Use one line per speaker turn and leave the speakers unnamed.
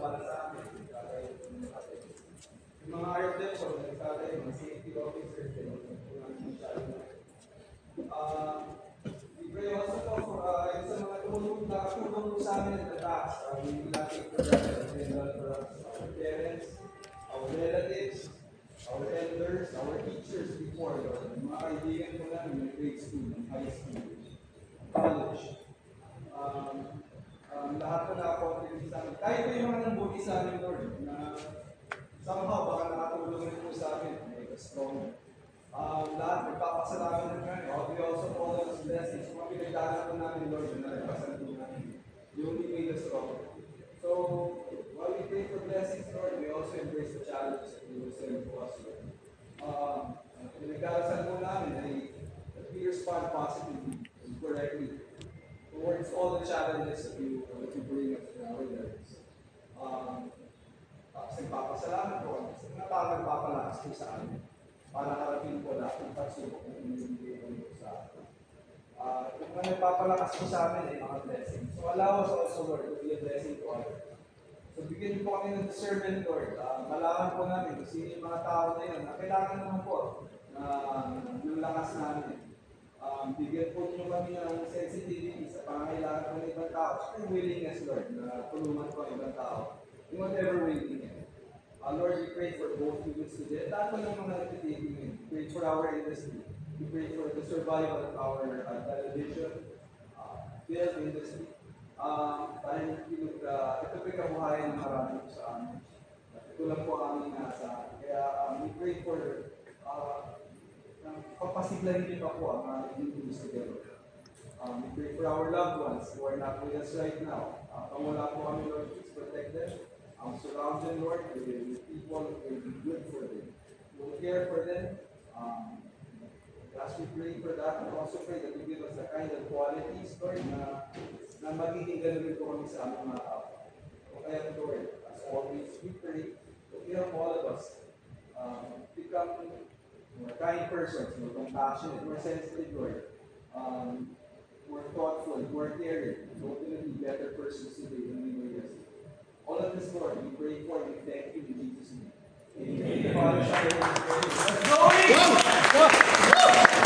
para sa amin. Yung mga RFDEP, so, nagkakay, mga safety officers, we pray also for yung sa mga nakatulong po sa amin in the past. We will not take for granted for our parents, our relatives, our elders, our teachers before, Lord. Mga kaibigan ko lang yung grade school, high school, college. Lahat po na-contribute sa amin. Kahit po yung mga nambuti sa amin, Lord, na somehow baka nakatulong rin po sa amin, make us stronger. Lahat nagpapasalamat ng ngayon. We also call those blessings. Mga pinagdaanan po namin, Lord, na nagpasan po namin. You only made us stronger. So, while we pray for blessings, Lord, we also embrace the challenges that you will send to us, Lord. Pinagdaanan po namin ay that we respond positively and correctly towards all the challenges that you bring us in our lives. Tapos nagpapasalamat po kami sa nagpapalakas po sa amin para harapin po lahat ng pagsubok na inibigay po sa atin. Kung nagpapalakas po sa amin ay mga blessings. So allow us also, Lord, to be a blessing to others. So bigyan po kami ng discernment, Lord. Malaman po namin kung sino yung mga tao na yun na kailangan naman po yung lakas namin. Bigyan po niyo kami ng sensitivity sa pangangailangan ng ibang tao. So yung willingness, Lord, na tulungan po ang ibang tao. In whatever way we can. Lord, we pray for both students today. At ako ng mga nagtitipin yun. We pray for our industry. We pray for the survival of our television, film industry. Dahil ito po yung kabuhayan ng marami po sa amin. Ito lang po ang aming nasa. Kaya we pray for papasiglahin din pa po ang aming news together. We pray for our loved ones who are not with us right now. Pamula po kami, Lord, please protect them. Surround them, Lord, with people who will be good for them. We will care for them. As we pray for that, we also pray that you give us the kind of qualities, Lord, na magiging ganun rin po kami sa aming mga tao. So kaya, Lord, as always, we pray that you help all of us become more kind persons, more compassionate, more sensitive, Lord, more thoughtful, more caring, ultimately better persons today than we were yesterday. All of this, Lord, we pray for, we thank you in Jesus' name. Amen. Amen.